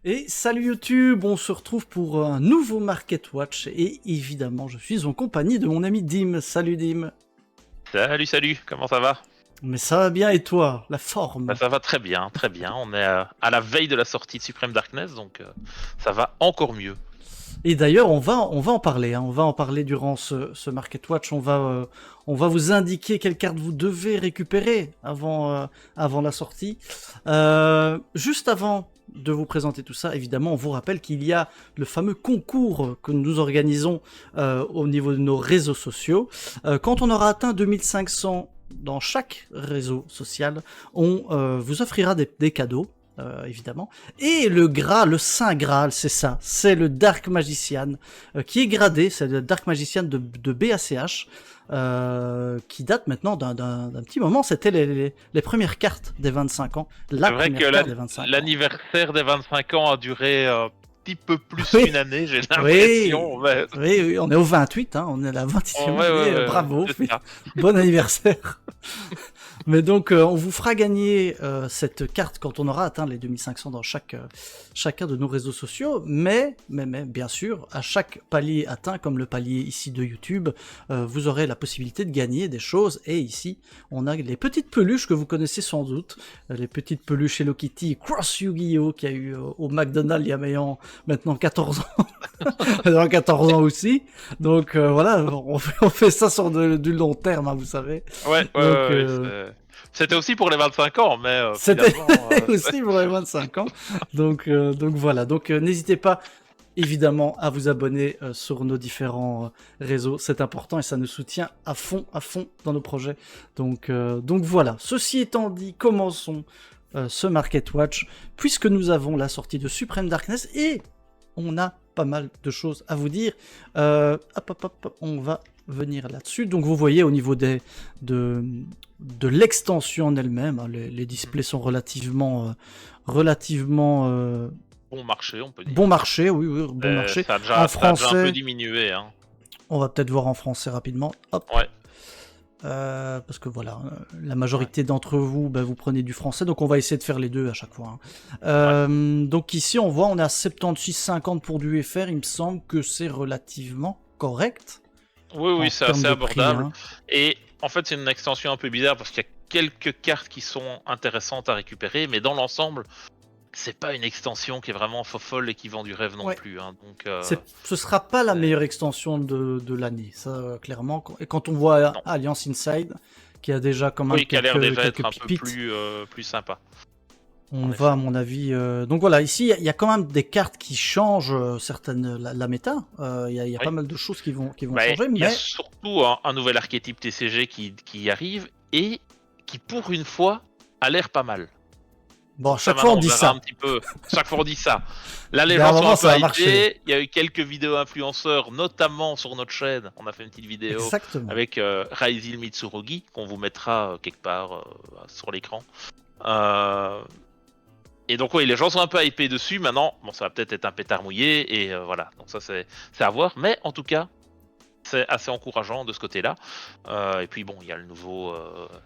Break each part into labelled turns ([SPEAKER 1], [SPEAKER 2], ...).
[SPEAKER 1] Et salut YouTube, on se retrouve pour un nouveau Market Watch et évidemment je suis en compagnie de mon ami Dim. Salut Dim.
[SPEAKER 2] Salut, comment ça va?
[SPEAKER 1] Mais ça va bien et toi? La
[SPEAKER 2] Bah,
[SPEAKER 1] forme?
[SPEAKER 2] ça va très bien, très bien. On est à la veille de la sortie de Supreme Darkness, donc ça va encore mieux.
[SPEAKER 1] Et d'ailleurs on va en parler, hein. On va en parler durant ce Market Watch. On va vous indiquer quelle carte vous devez récupérer avant la sortie. Juste avant de vous présenter tout ça, évidemment, on vous rappelle qu'il y a le fameux concours que nous organisons au niveau de nos réseaux sociaux. Quand on aura atteint 2500 dans chaque réseau social, on vous offrira des cadeaux. Évidemment. Et le Graal, le Saint Graal, c'est ça. C'est le Dark Magician qui est gradé. C'est le Dark Magician de BACH qui date maintenant d'un petit moment. C'était les premières cartes des 25 ans. La
[SPEAKER 2] C'est vrai
[SPEAKER 1] première
[SPEAKER 2] que
[SPEAKER 1] carte des 25 ans.
[SPEAKER 2] l'anniversaire des 25 ans a duré un petit peu plus
[SPEAKER 1] Oui.
[SPEAKER 2] qu'une année, j'ai
[SPEAKER 1] Oui,
[SPEAKER 2] l'impression. Mais...
[SPEAKER 1] oui, on est au 28, hein, on est à la 28e
[SPEAKER 2] Ouais,
[SPEAKER 1] année.
[SPEAKER 2] ouais,
[SPEAKER 1] Bravo,
[SPEAKER 2] c'est ça.
[SPEAKER 1] bon anniversaire. Mais donc, on vous fera gagner cette carte quand on aura atteint les 2500 dans chacun de nos réseaux sociaux. Mais, bien sûr, à chaque palier atteint, comme le palier ici de YouTube, vous aurez la possibilité de gagner des choses. Et ici, on a les petites peluches que vous connaissez sans doute. Les petites peluches Hello Kitty Cross Yu-Gi-Oh! Qui a eu au McDonald's il y a maintenant 14 ans. Dans 14 ans aussi. Donc voilà, on fait ça sur du long terme, hein, vous savez.
[SPEAKER 2] Ouais,
[SPEAKER 1] Donc,
[SPEAKER 2] c'était aussi pour les 25 ans, mais
[SPEAKER 1] c'était
[SPEAKER 2] finalement...
[SPEAKER 1] aussi pour les 25 ans. Donc voilà. Donc n'hésitez pas, évidemment, à vous abonner sur nos différents réseaux. C'est important et ça nous soutient à fond dans nos projets. Donc voilà. Ceci étant dit, commençons ce Market Watch, puisque nous avons la sortie de Supreme Darkness et on a pas mal de choses à vous dire. On va venir là-dessus. Donc vous voyez au niveau de l'extension en elle-même, hein, les displays sont relativement
[SPEAKER 2] Bon marché, on peut dire.
[SPEAKER 1] bon marché, oui, bon marché.
[SPEAKER 2] Ça a déjà,
[SPEAKER 1] En
[SPEAKER 2] ça a déjà un peu
[SPEAKER 1] français,
[SPEAKER 2] diminué, hein.
[SPEAKER 1] on va peut-être voir en français rapidement. Hop.
[SPEAKER 2] Ouais.
[SPEAKER 1] Parce que voilà, la majorité d'entre vous, vous prenez du français, donc on va essayer de faire les deux à chaque fois, hein. Donc ici, on voit, on est à 76,50 pour du FR, il me semble que c'est relativement correct.
[SPEAKER 2] Oui, c'est assez abordable.
[SPEAKER 1] Hein.
[SPEAKER 2] Et en fait, c'est une extension un peu bizarre parce qu'il y a quelques cartes qui sont intéressantes à récupérer, mais dans l'ensemble, c'est pas une extension qui est vraiment folle et qui vend du rêve non plus. Hein. Donc,
[SPEAKER 1] ce sera pas la meilleure extension de l'année, ça clairement. Et quand on voit Alliance Inside, qui a déjà quand même
[SPEAKER 2] qui a l'air déjà
[SPEAKER 1] quelques
[SPEAKER 2] être un peu plus sympa.
[SPEAKER 1] On va, à mon avis. Donc voilà, ici, il y a quand même des cartes qui changent la méta. Il y a pas mal de choses qui vont changer.
[SPEAKER 2] Il y a surtout un nouvel archétype TCG qui arrive et qui, pour une fois, a l'air pas mal.
[SPEAKER 1] Bon, chaque fois on dit ça.
[SPEAKER 2] Chaque fois on dit ça. Là, les gens sont un peu hypés. Il y a eu quelques vidéos influenceurs, notamment sur notre chaîne. On a fait une petite vidéo avec Raizil Mitsurugi, qu'on vous mettra quelque part sur l'écran. Et donc oui, les gens sont un peu hypés dessus. Maintenant, bon, ça va peut-être être un pétard mouillé et voilà. Donc ça c'est à voir. Mais en tout cas, c'est assez encourageant de ce côté-là. Et puis bon, il y a le nouveau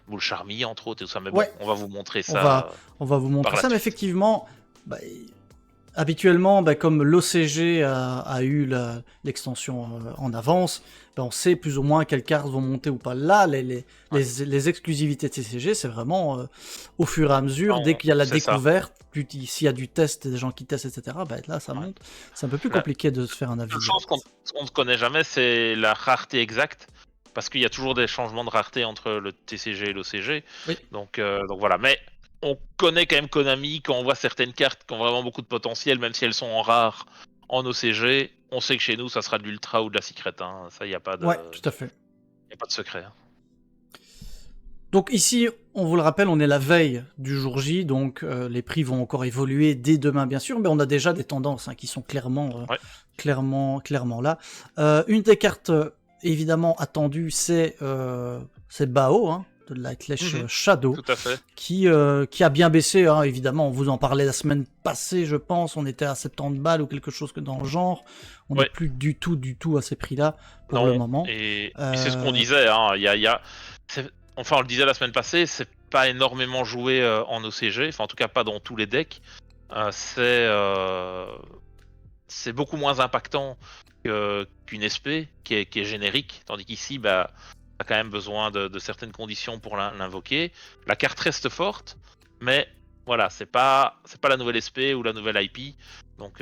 [SPEAKER 2] Moule Charmy entre autres et tout ça. Mais bon, on va vous montrer ça.
[SPEAKER 1] On va vous montrer ça. Mais effectivement, habituellement, comme l'OCG a eu l'extension en avance, on sait plus ou moins quelles cartes vont monter ou pas. Là, les exclusivités TCG, c'est vraiment au fur et à mesure, dès qu'il y a la découverte, s'il y a du test, des gens qui testent, etc., là, ça monte. C'est un peu plus compliqué de se faire un avis.
[SPEAKER 2] La chose qu'on ne connaît jamais, c'est la rareté exacte, parce qu'il y a toujours des changements de rareté entre le TCG et l'OCG.
[SPEAKER 1] Oui.
[SPEAKER 2] Donc voilà, mais on connaît quand même Konami, quand on voit certaines cartes qui ont vraiment beaucoup de potentiel, même si elles sont en rare en OCG, on sait que chez nous, ça sera de l'ultra ou de la secret. Hein. Ça, il n'y a pas de...
[SPEAKER 1] Ouais, tout à fait.
[SPEAKER 2] Il n'y a pas de secret. Hein.
[SPEAKER 1] Donc ici, on vous le rappelle, on est la veille du jour J, donc les prix vont encore évoluer dès demain, bien sûr, mais on a déjà des tendances qui sont clairement là. Une des cartes, évidemment, attendues, c'est Bao, hein, de Lightlash Shadow, qui a bien baissé, hein, évidemment, on vous en parlait la semaine passée, je pense, on était à 70 balles ou quelque chose que dans le genre, on n'est plus du tout à ces prix-là pour le moment.
[SPEAKER 2] Et c'est ce qu'on disait, hein, enfin on le disait la semaine passée, c'est pas énormément joué en OCG, enfin en tout cas pas dans tous les decks, c'est beaucoup moins impactant qu'une SP qui est générique, tandis qu'ici, bah, t'as quand même besoin de certaines conditions pour l'invoquer. La carte reste forte, mais voilà, c'est pas la nouvelle SP ou la nouvelle IP, donc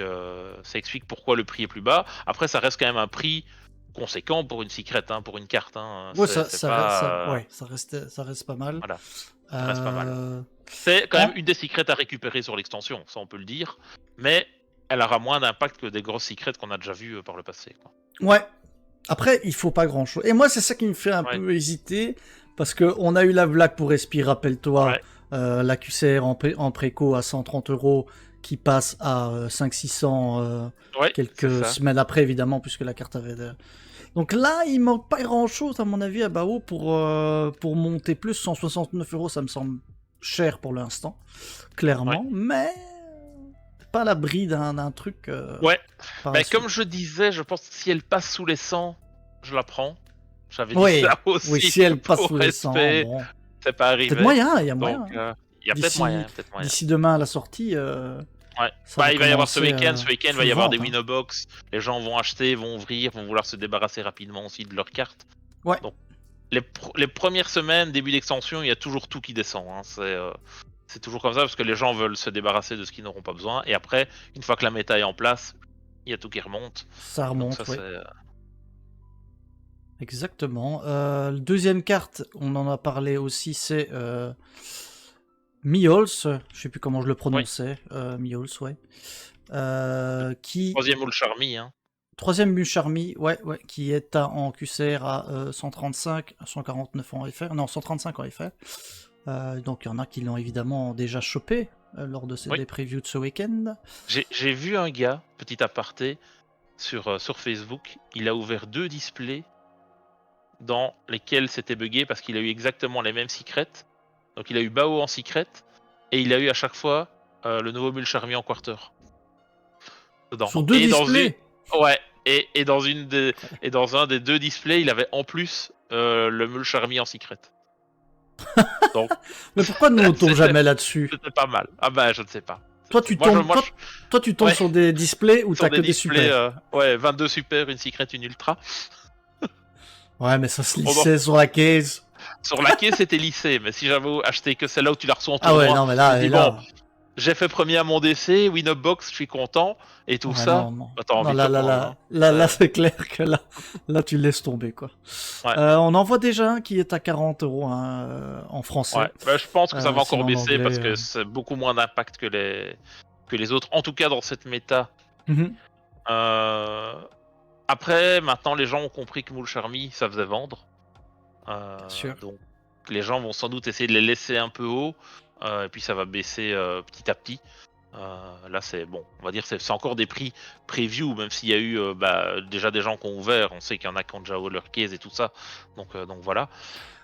[SPEAKER 2] ça explique pourquoi le prix est plus bas. Après, ça reste quand même un prix conséquent pour une secret, hein, pour une carte. Hein.
[SPEAKER 1] Ouais,
[SPEAKER 2] C'est pas,
[SPEAKER 1] ouais, ça reste pas mal.
[SPEAKER 2] voilà, ça reste pas mal.
[SPEAKER 1] Euh,
[SPEAKER 2] C'est quand même
[SPEAKER 1] en-
[SPEAKER 2] une des secrets à récupérer sur l'extension, ça on peut le dire, mais elle aura moins d'impact que des grosses secrets qu'on a déjà vues par le passé, quoi.
[SPEAKER 1] Ouais. Après, il faut pas grand chose. Et moi, c'est ça qui me fait un
[SPEAKER 2] Ouais,
[SPEAKER 1] peu hésiter. Parce que on a eu la blague pour Espire, rappelle-toi.
[SPEAKER 2] ouais,
[SPEAKER 1] La QCR en préco à 130 euros qui passe à 500-600
[SPEAKER 2] ouais, c'est
[SPEAKER 1] quelques
[SPEAKER 2] ça.
[SPEAKER 1] semaines après, évidemment, puisque la carte avait. Donc là, il manque pas grand chose, à mon avis, à Bao pour monter plus. 169 euros, ça me semble cher pour l'instant,
[SPEAKER 2] Ouais.
[SPEAKER 1] clairement. Mais pas à l'abri d'un truc
[SPEAKER 2] Ouais,
[SPEAKER 1] par la
[SPEAKER 2] mais comme
[SPEAKER 1] suite.
[SPEAKER 2] je disais, je pense que si elle passe sous les 100, je la prends. J'avais dit
[SPEAKER 1] Oui,
[SPEAKER 2] ça
[SPEAKER 1] oui,
[SPEAKER 2] aussi
[SPEAKER 1] si elle passe
[SPEAKER 2] pour
[SPEAKER 1] sous les 100,
[SPEAKER 2] SP,
[SPEAKER 1] bon.
[SPEAKER 2] c'est pas
[SPEAKER 1] Peut-être
[SPEAKER 2] arrivé.
[SPEAKER 1] moyen, il y a
[SPEAKER 2] Donc,
[SPEAKER 1] moyen.
[SPEAKER 2] il y a peut-être moyen,
[SPEAKER 1] D'ici,
[SPEAKER 2] il y a peut-être moyen.
[SPEAKER 1] d'ici demain à la sortie,
[SPEAKER 2] Ouais.
[SPEAKER 1] ça va
[SPEAKER 2] Bah, il va y avoir ce
[SPEAKER 1] commencer
[SPEAKER 2] week-end. Ce week-end, il va
[SPEAKER 1] full
[SPEAKER 2] y avoir des
[SPEAKER 1] vente. Hein.
[SPEAKER 2] Winobox. Les gens vont acheter, vont ouvrir, vont vouloir se débarrasser rapidement aussi de leurs cartes.
[SPEAKER 1] Ouais,
[SPEAKER 2] Donc, les premières semaines, début d'extension, il y a toujours tout qui descend. Hein. C'est toujours comme ça parce que les gens veulent se débarrasser de ce qu'ils n'auront pas besoin. Et après, une fois que la méta est en place, il y a tout qui remonte.
[SPEAKER 1] ça
[SPEAKER 2] Donc ça,
[SPEAKER 1] remonte, ouais.
[SPEAKER 2] c'est...
[SPEAKER 1] Exactement. Le deuxième carte, on en a parlé aussi, c'est Miols. Je sais plus comment je le
[SPEAKER 2] Oui.
[SPEAKER 1] prononçais. Miols, ouais. Qui
[SPEAKER 2] Troisième ou le Charmy, hein.
[SPEAKER 1] Troisième Mucharmi, ouais, ouais, qui est en QCR à 135, 149 en FR, non 135 en FR. Donc il y en a qui l'ont évidemment déjà chopé lors de
[SPEAKER 2] Oui.
[SPEAKER 1] des previews de ce week-end.
[SPEAKER 2] J'ai vu un gars, petit aparté, sur Facebook. Il a ouvert 2 displays dans lesquels c'était buggé parce qu'il a eu exactement les mêmes secrets. Donc il a eu Bao en secret et il a eu à chaque fois le nouveau Mulcharmy en quarter dedans.
[SPEAKER 1] Sur deux displays.
[SPEAKER 2] Ouais, et dans un des 2 displays, il avait en plus le Mulcharmy en secret. Donc
[SPEAKER 1] Mais pourquoi nous on tombe
[SPEAKER 2] c'était
[SPEAKER 1] jamais là-dessus?
[SPEAKER 2] c'était pas mal. Ah bah je ne sais pas.
[SPEAKER 1] Toi tu
[SPEAKER 2] Moi je
[SPEAKER 1] tombes,
[SPEAKER 2] moi je
[SPEAKER 1] toi tu tombes
[SPEAKER 2] ouais,
[SPEAKER 1] sur des displays où
[SPEAKER 2] sur
[SPEAKER 1] t'as
[SPEAKER 2] des
[SPEAKER 1] que des
[SPEAKER 2] displays
[SPEAKER 1] super.
[SPEAKER 2] ouais, 22 super, une secret, une ultra.
[SPEAKER 1] Ouais, mais ça se
[SPEAKER 2] Oh non.
[SPEAKER 1] lissait sur la case.
[SPEAKER 2] Sur la caisse, c'était lissé, mais si j'avais acheté que celle-là où tu la reçois en
[SPEAKER 1] Ah ouais,
[SPEAKER 2] tournoi,
[SPEAKER 1] non mais
[SPEAKER 2] je me
[SPEAKER 1] là,
[SPEAKER 2] dis
[SPEAKER 1] et
[SPEAKER 2] bon,
[SPEAKER 1] là.
[SPEAKER 2] j'ai fait premier à mon DC, Winupbox, je suis content, et tout
[SPEAKER 1] Ouais,
[SPEAKER 2] ça,
[SPEAKER 1] non, non.
[SPEAKER 2] bah, t'as
[SPEAKER 1] Non,
[SPEAKER 2] envie de
[SPEAKER 1] là,
[SPEAKER 2] le
[SPEAKER 1] là,
[SPEAKER 2] prendre.
[SPEAKER 1] là,
[SPEAKER 2] Hein.
[SPEAKER 1] là, c'est clair que là, tu laisses tomber, quoi.
[SPEAKER 2] Ouais,
[SPEAKER 1] On en voit déjà un qui est à 40 euros hein, en
[SPEAKER 2] ouais.
[SPEAKER 1] français.
[SPEAKER 2] Bah, je pense que ça va encore
[SPEAKER 1] Sinon, en
[SPEAKER 2] baisser parce
[SPEAKER 1] anglais.
[SPEAKER 2] que c'est beaucoup moins d'impact que les autres, en tout cas dans cette méta.
[SPEAKER 1] Mhm,
[SPEAKER 2] Euh, Après, maintenant, les gens ont compris que Moule Charmy, ça faisait vendre.
[SPEAKER 1] bien sûr.
[SPEAKER 2] Donc, les gens vont sans doute essayer de les laisser un peu haut, et puis ça va baisser petit à petit. Là, c'est bon, on va dire c'est encore des prix preview, même s'il y a eu déjà des gens qui ont ouvert. On sait qu'il y en a qui ont déjà leur case et tout ça. Donc voilà.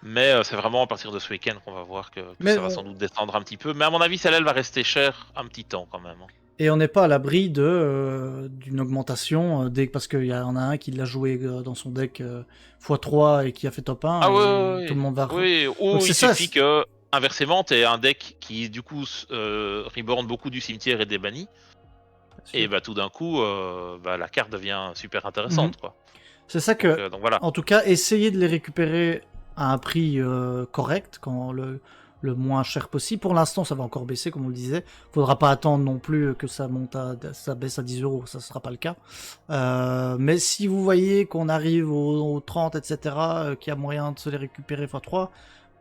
[SPEAKER 2] Mais c'est vraiment à partir de ce week-end qu'on va voir que
[SPEAKER 1] Mais
[SPEAKER 2] ça va sans doute descendre un petit peu. Mais à mon avis, celle-là, elle va rester chère un petit temps quand même. Hein.
[SPEAKER 1] et on n'est pas à l'abri d'une augmentation parce qu'il y en a un qui l'a joué dans son deck x3 et qui a fait top 1
[SPEAKER 2] Ah
[SPEAKER 1] et tout
[SPEAKER 2] ouais,
[SPEAKER 1] le monde va.
[SPEAKER 2] oui,
[SPEAKER 1] Donc
[SPEAKER 2] ou
[SPEAKER 1] c'est
[SPEAKER 2] il
[SPEAKER 1] ça.
[SPEAKER 2] suffit que inversement, t'aies un deck qui du coup reborn beaucoup du cimetière et des bannis.
[SPEAKER 1] Bien
[SPEAKER 2] Et
[SPEAKER 1] sûr.
[SPEAKER 2] bah tout d'un coup, la carte devient super
[SPEAKER 1] Mhm.
[SPEAKER 2] intéressante, quoi.
[SPEAKER 1] C'est ça que,
[SPEAKER 2] Donc voilà.
[SPEAKER 1] en tout cas, essayer de les récupérer à un prix correct, quand le moins cher possible. Pour l'instant, ça va encore baisser, comme on le disait. Faudra pas attendre non plus que ça baisse à 10 euros, ça sera pas le cas. Mais si vous voyez qu'on arrive aux 30, etc., qu'il y a moyen de se les récupérer x3,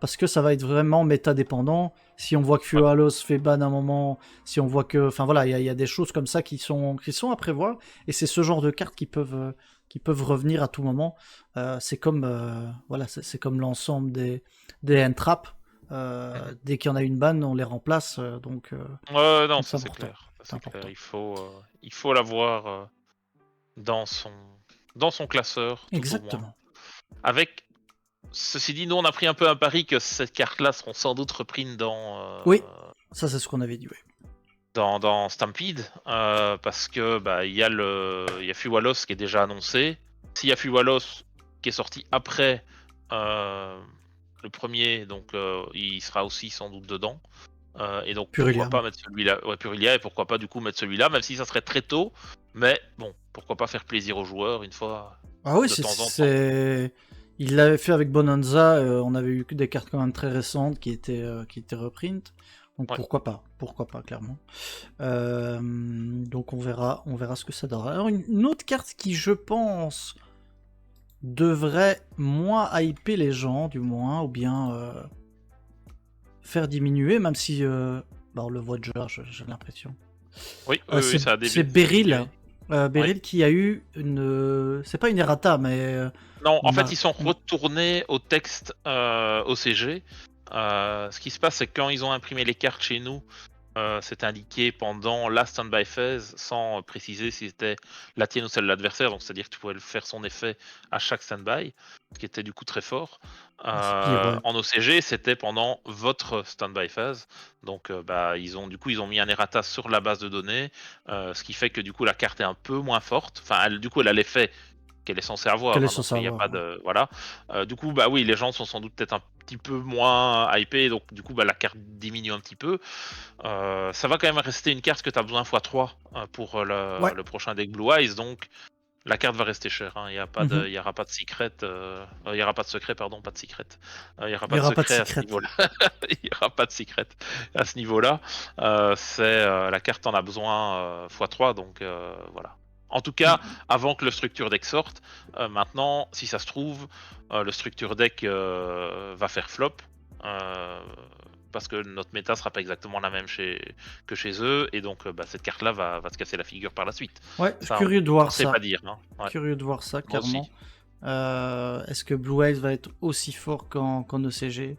[SPEAKER 1] parce que ça va être vraiment méta dépendant. Si on voit que
[SPEAKER 2] Ouais.
[SPEAKER 1] Fualos fait ban un moment, si on voit que, enfin voilà, il y a des choses comme ça qui sont à prévoir, et c'est ce genre de cartes qui peuvent revenir à tout moment. C'est comme voilà, c'est comme l'ensemble des end-traps.
[SPEAKER 2] Mhm.
[SPEAKER 1] Dès qu'il y en a une banne, on les remplace.
[SPEAKER 2] Ouais, non,
[SPEAKER 1] Donc
[SPEAKER 2] ça
[SPEAKER 1] c'est
[SPEAKER 2] c'est
[SPEAKER 1] important.
[SPEAKER 2] clair. Ça
[SPEAKER 1] C'est
[SPEAKER 2] c'est clair.
[SPEAKER 1] important.
[SPEAKER 2] Il faut l'avoir dans son classeur, tout au moins.
[SPEAKER 1] Exactement.
[SPEAKER 2] Avec, ceci dit, nous on a pris un peu un pari que cette carte-là seront sans doute reprises
[SPEAKER 1] Oui, ça c'est ce qu'on avait dit. Ouais.
[SPEAKER 2] dans Stampede, parce que il y a Fuwalos qui est déjà annoncé. S'il y a Fuwalos qui est sorti après le premier, donc il sera aussi sans doute dedans. Et donc
[SPEAKER 1] Purulia.
[SPEAKER 2] pourquoi pas mettre celui-là, ouais, Purulia, et pourquoi pas du coup mettre celui-là, même si ça serait très tôt, mais bon, pourquoi pas faire plaisir aux joueurs une fois
[SPEAKER 1] Ah oui,
[SPEAKER 2] de temps en temps.
[SPEAKER 1] il l'avait fait avec Bonanza. On avait eu des cartes quand même très récentes qui étaient reprint. Donc
[SPEAKER 2] Ouais.
[SPEAKER 1] pourquoi pas, clairement. Donc on verra ce que ça donnera. Alors une autre carte qui, je pense, devrait moins hyper les gens, du moins, ou bien faire diminuer, même si on le voit déjà, j'ai l'impression.
[SPEAKER 2] Oui, oui, ça a
[SPEAKER 1] C'est
[SPEAKER 2] diminué.
[SPEAKER 1] Beryl. Beryl qui a eu une. C'est pas une errata, mais.
[SPEAKER 2] Non, en fait,
[SPEAKER 1] Mar-
[SPEAKER 2] ils sont retournés au texte OCG. Ce qui se passe, c'est que quand ils ont imprimé les cartes chez nous, c'est indiqué pendant la standby phase sans préciser si c'était la tienne ou celle de l'adversaire. Donc, c'est-à-dire que tu pouvais le faire son effet à chaque standby, ce qui était du coup très fort.
[SPEAKER 1] C'est pire, ouais.
[SPEAKER 2] En OCG, c'était pendant votre standby phase. Donc, ils ont mis un errata sur la base de données, ce qui fait que du coup la carte est un peu moins forte. Enfin, du coup, elle a l'effet qu'elle est censée avoir,
[SPEAKER 1] Quel est
[SPEAKER 2] hein,
[SPEAKER 1] son
[SPEAKER 2] donc il n'y a
[SPEAKER 1] savoir,
[SPEAKER 2] pas
[SPEAKER 1] ouais.
[SPEAKER 2] de voilà. Du coup, bah oui, les gens sont sans doute peut-être un petit peu moins hypés, donc du coup, bah, la carte diminue un petit peu. Ça va quand même rester une carte que tu as besoin x3 pour
[SPEAKER 1] Ouais.
[SPEAKER 2] le prochain deck Blue Eyes, donc la carte va rester chère. Il n'y a pas de,
[SPEAKER 1] Mhm.
[SPEAKER 2] il y aura pas de secret, il y aura pas de secret, pardon, pas de secret. Il y aura
[SPEAKER 1] Il n'y
[SPEAKER 2] pas de
[SPEAKER 1] aura pas de
[SPEAKER 2] secret à ce
[SPEAKER 1] secret.
[SPEAKER 2] niveau-là. Il y aura pas de secret à ce niveau-là. La carte en a besoin x3, donc voilà. En tout cas, avant que le structure deck sorte, maintenant, si ça se trouve, le structure deck va faire flop. Euh, Parce que notre méta sera pas exactement la même que chez eux, et donc cette carte-là va se casser la figure par la suite.
[SPEAKER 1] Ouais,
[SPEAKER 2] Ça,
[SPEAKER 1] curieux de
[SPEAKER 2] on
[SPEAKER 1] voir
[SPEAKER 2] sait pas
[SPEAKER 1] ça.
[SPEAKER 2] dire. Hein. Ouais,
[SPEAKER 1] Curieux de voir ça,
[SPEAKER 2] moi
[SPEAKER 1] clairement.
[SPEAKER 2] aussi.
[SPEAKER 1] Est-ce que Blue Eyes va être aussi fort qu'en ECG?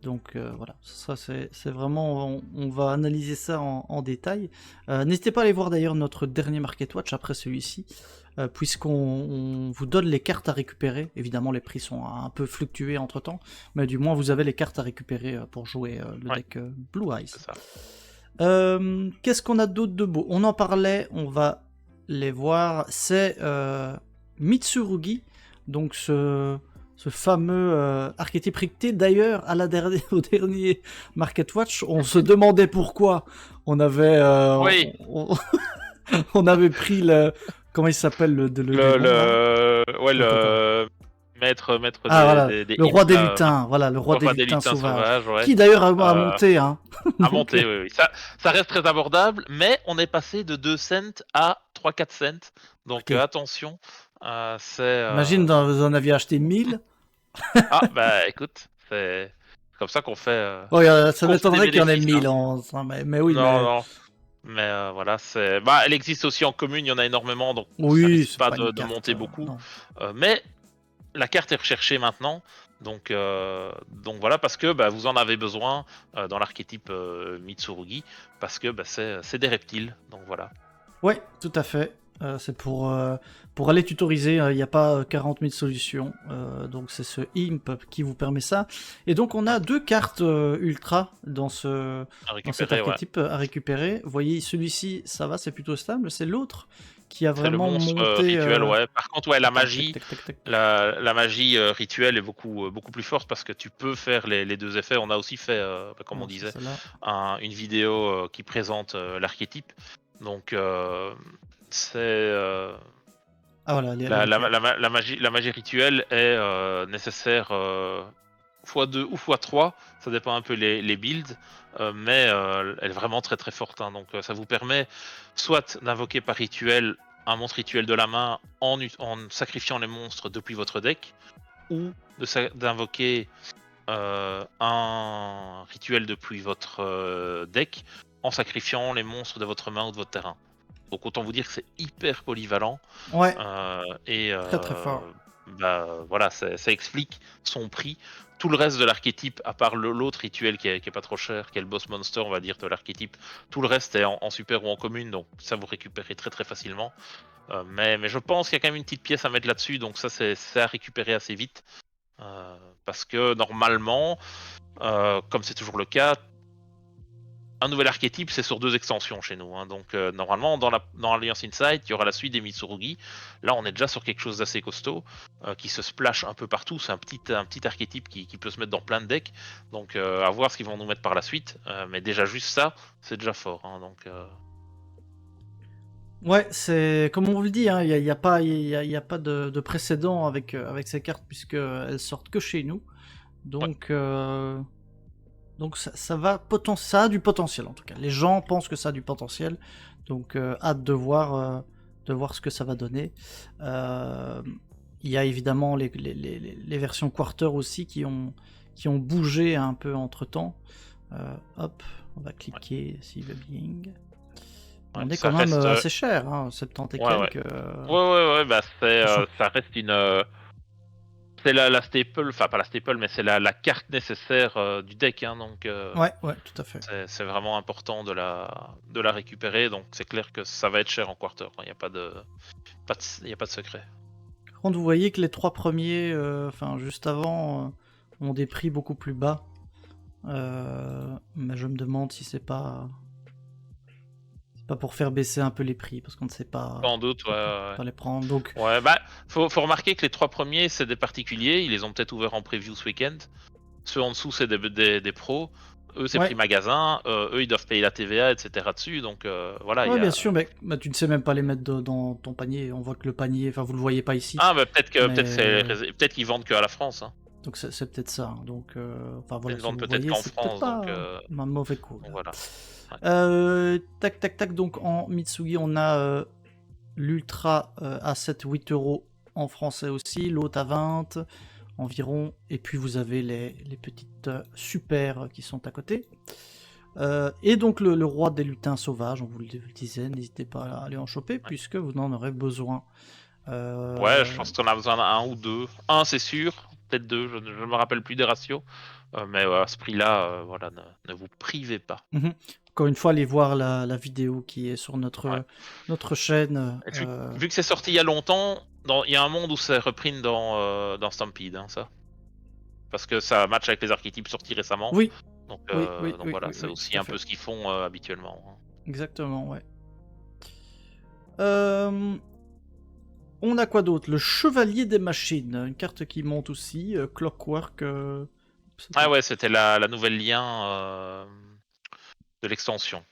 [SPEAKER 1] Donc voilà, ça c'est vraiment, on va analyser ça en détail. N'hésitez pas à aller voir d'ailleurs notre dernier Market Watch après celui-ci, puisqu'on vous donne les cartes à récupérer. Évidemment, les prix sont un peu fluctués entre temps, mais du moins vous avez les cartes à récupérer pour jouer le
[SPEAKER 2] Ouais,
[SPEAKER 1] deck Blue Eyes.
[SPEAKER 2] c'est ça.
[SPEAKER 1] Qu'est-ce qu'on a d'autre de beau? On en parlait, on va les voir. C'est Mitsurugi, donc ce fameux archétype ricté. D'ailleurs, au dernier Market Watch, on se demandait pourquoi on avait,
[SPEAKER 2] Oui,
[SPEAKER 1] on avait pris le. Comment il s'appelle le démon là?
[SPEAKER 2] ouais,
[SPEAKER 1] Attends.
[SPEAKER 2] le maître
[SPEAKER 1] Ah voilà,
[SPEAKER 2] des
[SPEAKER 1] le
[SPEAKER 2] hits
[SPEAKER 1] roi des
[SPEAKER 2] là,
[SPEAKER 1] lutins, voilà, le roi des
[SPEAKER 2] roi des
[SPEAKER 1] lutins
[SPEAKER 2] lutins
[SPEAKER 1] sauvages,
[SPEAKER 2] sauvages, ouais.
[SPEAKER 1] qui d'ailleurs a
[SPEAKER 2] Euh,
[SPEAKER 1] monté, hein.
[SPEAKER 2] à
[SPEAKER 1] Donc,
[SPEAKER 2] monter, oui, oui. Ça reste très abordable, mais on est passé de 2 cents à 3-4 cents. Donc
[SPEAKER 1] ok.
[SPEAKER 2] attention, c'est.
[SPEAKER 1] Imagine, vous en aviez acheté 1000.
[SPEAKER 2] Ah, bah écoute, c'est comme ça qu'on fait,
[SPEAKER 1] Ouais, ça
[SPEAKER 2] qu'on fait des
[SPEAKER 1] m'étonnerait qu'il y en ait
[SPEAKER 2] bénéfices. Hein.
[SPEAKER 1] 1000 mais oui,
[SPEAKER 2] Non,
[SPEAKER 1] mais
[SPEAKER 2] non. Mais voilà, c'est. Bah, elle existe aussi en commune, il y en a énormément, donc ça
[SPEAKER 1] oui,
[SPEAKER 2] risque
[SPEAKER 1] c'est
[SPEAKER 2] pas
[SPEAKER 1] pas une
[SPEAKER 2] de
[SPEAKER 1] carte,
[SPEAKER 2] monter beaucoup.
[SPEAKER 1] non.
[SPEAKER 2] Mais la carte est recherchée maintenant, donc voilà, parce que bah, vous en avez besoin dans l'archétype Mitsurugi, parce que bah, c'est des reptiles, donc voilà.
[SPEAKER 1] Ouais, tout à fait. C'est pour aller tutoriser, il n'y a pas 40 000 solutions. Donc c'est ce imp qui vous permet ça. Et donc on a deux cartes ultra
[SPEAKER 2] À
[SPEAKER 1] dans cet
[SPEAKER 2] récupérer, ouais.
[SPEAKER 1] archétype à récupérer. Vous voyez, celui-ci, ça va, c'est plutôt stable. C'est l'autre qui a
[SPEAKER 2] C'est le
[SPEAKER 1] vraiment
[SPEAKER 2] monstre
[SPEAKER 1] monté.
[SPEAKER 2] rituel, ouais. Par contre, ouais, la
[SPEAKER 1] Attends, tac,
[SPEAKER 2] magie,
[SPEAKER 1] tac, tac, tac.
[SPEAKER 2] la magie rituelle est beaucoup plus forte parce que tu peux faire les deux effets. On a aussi fait, comme on
[SPEAKER 1] Alors c'est
[SPEAKER 2] disait,
[SPEAKER 1] celle-là.
[SPEAKER 2] une vidéo qui présente l'archétype. Donc, c'est
[SPEAKER 1] Ah voilà, les rituels.
[SPEAKER 2] la magie rituelle est nécessaire x2 ou x3, ça dépend un peu les builds, mais elle est vraiment très très forte. Hein. Donc ça vous permet soit d'invoquer par rituel un monstre rituel de la main en sacrifiant les monstres depuis votre deck, ou d'invoquer un rituel depuis votre deck en sacrifiant les monstres de votre main ou de votre terrain. Donc autant vous dire que c'est hyper polyvalent.
[SPEAKER 1] Ouais,
[SPEAKER 2] Et
[SPEAKER 1] très très fort.
[SPEAKER 2] bah, voilà, ça explique son prix. Tout le reste de l'archétype, à part l'autre rituel qui est pas trop cher, qui est le boss monster, on va dire, de l'archétype, tout le reste est en super ou en commune, donc ça vous récupérez très très facilement. Mais je pense qu'il y a quand même une petite pièce à mettre là-dessus, donc ça c'est à récupérer assez vite. Parce que normalement, comme c'est toujours le cas, un nouvel archétype, c'est sur 2 extensions chez nous. Hein. Donc normalement, dans l'Alliance Insight, il y aura la suite des Mitsurugi. Là, on est déjà sur quelque chose d'assez costaud, qui se splash un peu partout. C'est un petit archétype qui peut se mettre dans plein de decks. Donc à voir ce qu'ils vont nous mettre par la suite. Mais déjà juste ça, c'est déjà fort. Hein. Donc
[SPEAKER 1] Ouais, c'est comme on vous le dit, hein, il y a pas, y a pas de précédent avec ces cartes puisque elles sortent que chez nous. Donc, ça a du potentiel en tout cas. Les gens pensent que ça a du potentiel, donc hâte de voir ce que ça va donner. Il y a évidemment les versions quarter aussi qui ont bougé un peu entre temps. Hop, on va cliquer Silver Being. On est
[SPEAKER 2] ça
[SPEAKER 1] quand même
[SPEAKER 2] reste,
[SPEAKER 1] assez cher, hein, 70 et
[SPEAKER 2] ouais,
[SPEAKER 1] quelques.
[SPEAKER 2] ouais, bah
[SPEAKER 1] Sachant-
[SPEAKER 2] ça reste une. C'est la staple, enfin pas la staple, mais c'est la carte nécessaire du deck. Hein, donc
[SPEAKER 1] Ouais, tout à fait.
[SPEAKER 2] c'est vraiment important de la récupérer. Donc c'est clair que ça va être cher en quarter. Il n'y a pas de secret.
[SPEAKER 1] Par contre, vous voyez que les 3 premiers, enfin juste avant, ont des prix beaucoup plus bas. Mais je me demande si c'est pas pour faire baisser un peu les prix, parce qu'on ne sait pas.
[SPEAKER 2] Sans doute,
[SPEAKER 1] Pas les prendre. Donc,
[SPEAKER 2] ouais. Bah, faut remarquer que les 3 premiers, c'est des particuliers. Ils les ont peut-être ouverts en preview ce week-end. Ceux en dessous, c'est des pros. Eux, c'est
[SPEAKER 1] Ouais.
[SPEAKER 2] prix magasin. Eux, ils doivent payer la TVA, etc. dessus. Donc voilà.
[SPEAKER 1] ouais, bien sûr, mais tu ne sais même pas les mettre dans ton panier. On voit que le panier, enfin, vous le voyez pas ici.
[SPEAKER 2] Ah, bah peut-être
[SPEAKER 1] Mais-
[SPEAKER 2] peut-être qu'ils vendent que à la France. Hein.
[SPEAKER 1] Donc c'est peut-être ça. Hein. Donc, enfin voilà,
[SPEAKER 2] Ils
[SPEAKER 1] si
[SPEAKER 2] vendent
[SPEAKER 1] vous
[SPEAKER 2] peut-être
[SPEAKER 1] voyez,
[SPEAKER 2] qu'en
[SPEAKER 1] c'est peut-être
[SPEAKER 2] France.
[SPEAKER 1] pas
[SPEAKER 2] Donc
[SPEAKER 1] un mauvais coup.
[SPEAKER 2] donc
[SPEAKER 1] Là.
[SPEAKER 2] voilà.
[SPEAKER 1] Tac. Donc en Mitsugi, on a l'Ultra à 7 8 euros en français aussi, l'autre à 20 environ, et puis vous avez les petites super qui sont à côté. Et donc le roi des lutins sauvages, on vous le disait, n'hésitez pas à aller en choper puisque vous en aurez besoin.
[SPEAKER 2] Ouais, je pense qu'on a besoin d'un ou deux. Un, c'est sûr. Peut-être deux, je ne me rappelle plus des ratios. Mais à ce prix-là, voilà, ne vous privez pas.
[SPEAKER 1] Encore une fois, allez voir la vidéo qui est sur notre chaîne.
[SPEAKER 2] Vu que c'est sorti il y a longtemps, il y a un monde où c'est reprint dans Stampede, hein, ça. Parce que ça match avec les archétypes sortis récemment.
[SPEAKER 1] Oui.
[SPEAKER 2] Donc,
[SPEAKER 1] Oui,
[SPEAKER 2] voilà, c'est aussi
[SPEAKER 1] tout à
[SPEAKER 2] un
[SPEAKER 1] fait.
[SPEAKER 2] peu ce qu'ils font habituellement. Hein.
[SPEAKER 1] Exactement, ouais. On a quoi d'autre? Le Chevalier des Machines, une carte qui monte aussi, Clockwork.
[SPEAKER 2] Ah ouais, c'était la nouvelle lien de l'extension.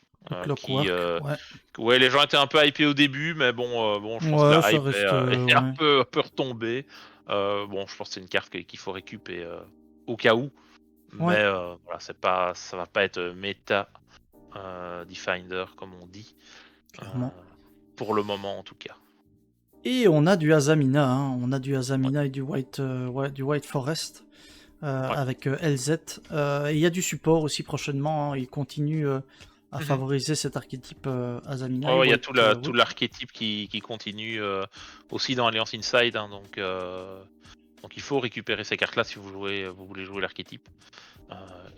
[SPEAKER 1] Clockwork, ouais.
[SPEAKER 2] Ouais, les gens étaient un peu hypés au début, mais bon, je pense
[SPEAKER 1] Ouais,
[SPEAKER 2] que la
[SPEAKER 1] ça
[SPEAKER 2] hype
[SPEAKER 1] reste,
[SPEAKER 2] est un
[SPEAKER 1] ouais.
[SPEAKER 2] peu retombée. Bon, je pense que c'est une carte qu'il faut récupérer au cas où.
[SPEAKER 1] Ouais.
[SPEAKER 2] Mais voilà, ça va pas être méta Defender comme on dit.
[SPEAKER 1] Clairement.
[SPEAKER 2] Pour le moment en tout cas.
[SPEAKER 1] Et on a du Azamina, hein. On a du Azamina et du White Forest avec LZ. Il y a du support aussi prochainement. Hein. Il continue à favoriser cet archétype Azamina.
[SPEAKER 2] Oh, il y a tout l'archétype qui continue aussi dans Alliance Inside. Hein, donc il faut récupérer ces cartes-là si vous voulez jouer l'archétype.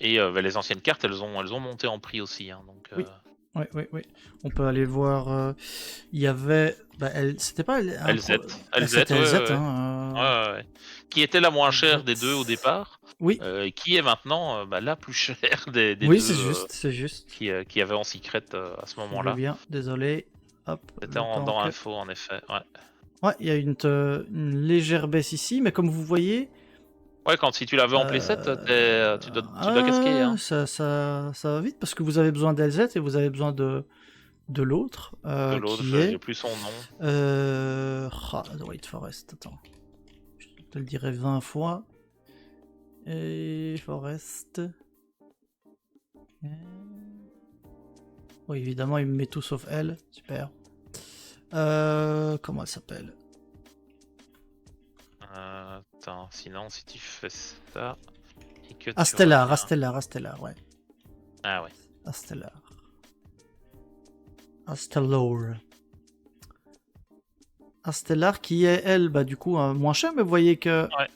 [SPEAKER 2] Et les anciennes cartes, elles ont monté en prix aussi. Hein, donc,
[SPEAKER 1] Oui. Oui. On peut aller voir. Il y avait. C'était pas
[SPEAKER 2] LZ.
[SPEAKER 1] C'était LZ.
[SPEAKER 2] Ouais.
[SPEAKER 1] Hein,
[SPEAKER 2] ouais. Qui était la moins chère des deux au départ.
[SPEAKER 1] Oui.
[SPEAKER 2] Qui est maintenant la plus chère des
[SPEAKER 1] oui,
[SPEAKER 2] deux.
[SPEAKER 1] C'est juste.
[SPEAKER 2] Qui avait en secret à ce moment-là.
[SPEAKER 1] Bien, désolé. Hop.
[SPEAKER 2] C'était dans info en effet.
[SPEAKER 1] Ouais, il y a une légère baisse ici, mais comme vous voyez.
[SPEAKER 2] Ouais, si tu l'avais en playset, tu dois casquer. Hein.
[SPEAKER 1] Ça va vite parce que vous avez besoin d'LZ et vous avez besoin de l'autre.
[SPEAKER 2] De l'autre,
[SPEAKER 1] qui
[SPEAKER 2] j'ai
[SPEAKER 1] est
[SPEAKER 2] plus son nom.
[SPEAKER 1] The White Forest, attends. Je te le dirai 20 fois. Et Forest. Oui, évidemment, il me met tout sauf elle. Super. Comment elle s'appelle?
[SPEAKER 2] Attends, sinon, si tu fais ça. Et que
[SPEAKER 1] Astellar, ouais.
[SPEAKER 2] Ah ouais.
[SPEAKER 1] Astellar. Astellar qui est, elle, du coup, moins cher, mais vous voyez que.
[SPEAKER 2] Ouais.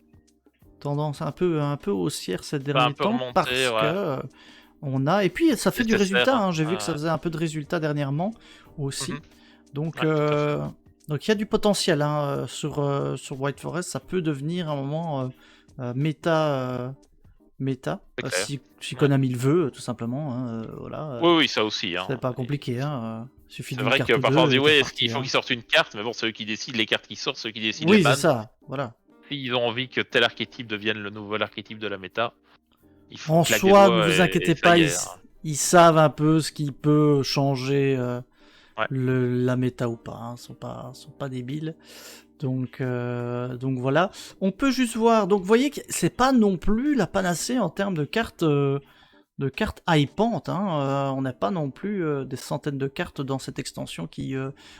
[SPEAKER 1] Tendance un peu haussière ces derniers temps.
[SPEAKER 2] Remonter,
[SPEAKER 1] parce que on a. Et puis, ça fait du résultat. Hein. J'ai vu que ça faisait un peu de résultat dernièrement aussi. Donc. Donc il y a du potentiel hein, sur White Forest, ça peut devenir à un moment méta méta.
[SPEAKER 2] C'est clair.
[SPEAKER 1] Si Konami le veut, tout simplement. Hein, voilà.
[SPEAKER 2] Oui, ça aussi. Hein.
[SPEAKER 1] C'est pas compliqué. Hein. Suffit
[SPEAKER 2] C'est
[SPEAKER 1] d'une
[SPEAKER 2] vrai
[SPEAKER 1] carte
[SPEAKER 2] que
[SPEAKER 1] ou
[SPEAKER 2] parfois on
[SPEAKER 1] deux,
[SPEAKER 2] dit
[SPEAKER 1] et
[SPEAKER 2] ouais,
[SPEAKER 1] t'es
[SPEAKER 2] est-ce qu'il
[SPEAKER 1] parti,
[SPEAKER 2] faut
[SPEAKER 1] hein.
[SPEAKER 2] qu'ils sortent une carte, mais bon, c'est eux qui décident les cartes qui sortent, ceux qui décident
[SPEAKER 1] Oui,
[SPEAKER 2] les
[SPEAKER 1] c'est
[SPEAKER 2] bans.
[SPEAKER 1] ça. Voilà.
[SPEAKER 2] S'ils ont envie que tel archétype devienne le nouvel archétype de la méta, il faut
[SPEAKER 1] En
[SPEAKER 2] claquer des
[SPEAKER 1] soi, ne
[SPEAKER 2] doigts
[SPEAKER 1] vous
[SPEAKER 2] et
[SPEAKER 1] inquiétez
[SPEAKER 2] ça
[SPEAKER 1] pas,
[SPEAKER 2] y est. Hein.
[SPEAKER 1] ils savent un peu ce qui peut changer
[SPEAKER 2] Ouais.
[SPEAKER 1] la méta ou pas. Hein. Ils sont pas débiles. Donc voilà. On peut juste voir. Donc vous voyez que c'est pas non plus la panacée en termes de cartes hypantes. Hein. On n'a pas non plus des centaines de cartes dans cette extension qui.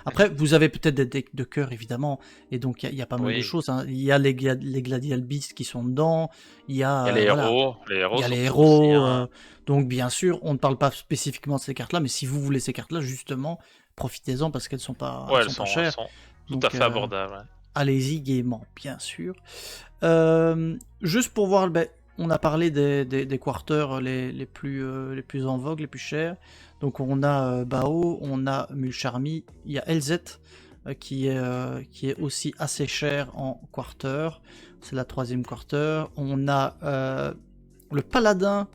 [SPEAKER 1] Après, vous avez peut-être des decks de cœur évidemment, et donc il y a pas mal de
[SPEAKER 2] Oui.
[SPEAKER 1] choses. Hein. Il y a les Gladial Beasts qui sont dedans. Il y a,
[SPEAKER 2] Il y a les
[SPEAKER 1] voilà.
[SPEAKER 2] héros. Les héros
[SPEAKER 1] Il y a
[SPEAKER 2] sont
[SPEAKER 1] les
[SPEAKER 2] aussi,
[SPEAKER 1] héros.
[SPEAKER 2] hein.
[SPEAKER 1] Donc bien sûr, on ne parle pas spécifiquement de ces cartes-là, mais si vous voulez ces cartes-là, justement, profitez-en parce qu'elles sont pas,
[SPEAKER 2] Ouais,
[SPEAKER 1] elles sont pas chères.
[SPEAKER 2] sont tout
[SPEAKER 1] Donc,
[SPEAKER 2] à fait abordables. Ouais.
[SPEAKER 1] allez-y gaiement, bien sûr. Juste pour voir, on a parlé des quarters les plus en vogue, les plus chers. Donc on a Bao, on a Mulcharmy, il y a LZ qui est aussi assez cher en quarter. C'est la 3e quarter. On a le Paladin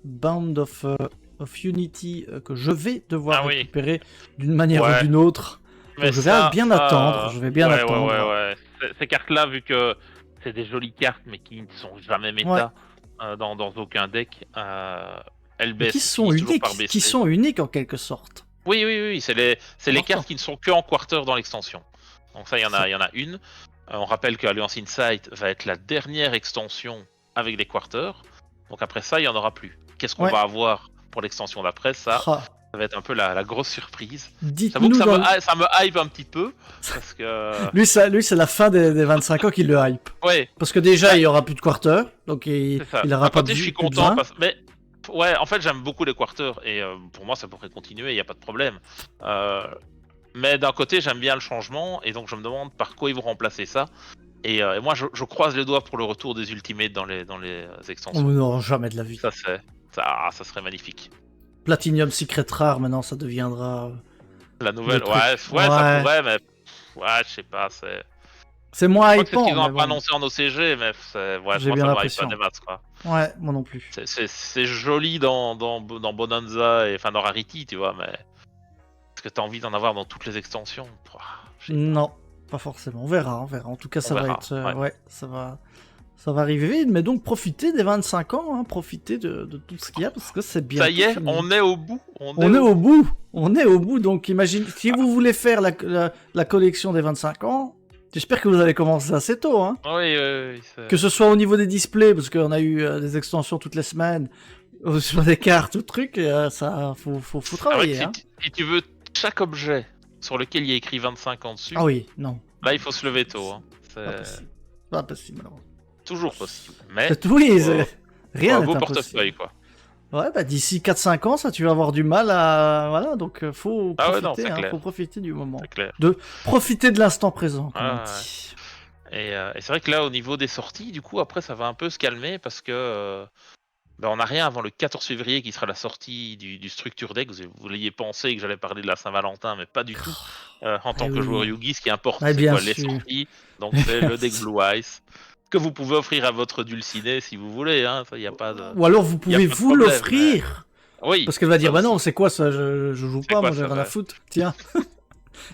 [SPEAKER 1] Band of Unity que je vais devoir récupérer d'une manière ou d'une autre.
[SPEAKER 2] Mais
[SPEAKER 1] donc je vais bien attendre. Je vais bien attendre.
[SPEAKER 2] Ouais. Ces cartes-là, vu que c'est des jolies cartes, mais qui ne sont jamais méta dans aucun deck, elles baissent.
[SPEAKER 1] Qui sont uniques en quelque sorte.
[SPEAKER 2] Oui. C'est les cartes qui ne sont que en quarter dans l'extension. Donc ça, il y en a une. On rappelle que Alliance Insight va être la dernière extension avec les quarters. Donc après ça, il n'y en aura plus. Qu'est-ce qu'on va avoir pour l'extension d'après ça va être un peu la grosse surprise. J'avoue que ça me hype un petit peu. Parce que...
[SPEAKER 1] lui, c'est la fin des 25 ans qui le hype.
[SPEAKER 2] Ouais.
[SPEAKER 1] Parce que déjà, il n'y aura plus de quarter. Donc il aura pas
[SPEAKER 2] je suis content. Mais ouais, en fait, j'aime beaucoup les quarters. Et pour moi, ça pourrait continuer, il n'y a pas de problème. Mais d'un côté, j'aime bien le changement. Et donc, je me demande par quoi ils vont remplacer ça. Et moi, je croise les doigts pour le retour des Ultimates dans les extensions.
[SPEAKER 1] Oh non, jamais de la vie.
[SPEAKER 2] Ça serait magnifique.
[SPEAKER 1] Platinum Secret Rare, maintenant, ça deviendra...
[SPEAKER 2] La nouvelle, ça pourrait, mais... Ouais, je sais pas,
[SPEAKER 1] c'est moins hypant.
[SPEAKER 2] C'est ce qu'ils ont pas annoncé en OCG, mais
[SPEAKER 1] j'ai bien l'impression.
[SPEAKER 2] Pas des masses, quoi.
[SPEAKER 1] Ouais, moi non plus.
[SPEAKER 2] C'est joli dans Bonanza et dans Rarity, tu vois, mais... Est-ce que t'as envie d'en avoir dans toutes les extensions?
[SPEAKER 1] Non, pas forcément. On verra. En tout cas, ça va être... Ça va arriver vite, mais donc profitez des 25 ans, hein, profitez de tout ce qu'il y a, parce que c'est bien.
[SPEAKER 2] Ça y est, on est au bout.
[SPEAKER 1] On est au bout, donc imagine, si vous voulez faire la collection des 25 ans, j'espère que vous avez commencé assez tôt. Hein.
[SPEAKER 2] Oui.
[SPEAKER 1] Que ce soit au niveau des displays, parce qu'on a eu des extensions toutes les semaines, sur des cartes ou trucs, ça, faut travailler. Hein.
[SPEAKER 2] Si tu veux chaque objet sur lequel il y a écrit 25 ans dessus,
[SPEAKER 1] ah oui, non.
[SPEAKER 2] Là, il faut se lever tôt. Hein.
[SPEAKER 1] Pas possible, malheureusement.
[SPEAKER 2] Toujours possible. Mais
[SPEAKER 1] rien n'est
[SPEAKER 2] beau
[SPEAKER 1] impossible.
[SPEAKER 2] Portefeuille, quoi.
[SPEAKER 1] Ouais, d'ici 4-5 ans, ça, tu vas avoir du mal à... Voilà, donc faut profiter, faut profiter du moment. Profiter de l'instant présent, comme on dit.
[SPEAKER 2] Et c'est vrai que là, au niveau des sorties, du coup, après, ça va un peu se calmer, parce que... on n'a rien avant le 14 février qui sera la sortie du Structure Deck. Vous l'ayez pensé que j'allais parler de la Saint-Valentin, mais pas du tout. En tant que joueur Yugi, ce qui importe, c'est quoi les sorties. Donc c'est le deck Blue Eyes, que vous pouvez offrir à votre dulciné si vous voulez. Hein. Ça, y a pas de...
[SPEAKER 1] Ou alors vous pouvez vous l'offrir.
[SPEAKER 2] Oui.
[SPEAKER 1] Parce qu'elle va dire, non, c'est quoi ça, je joue pas, moi j'ai rien à foutre. Tiens.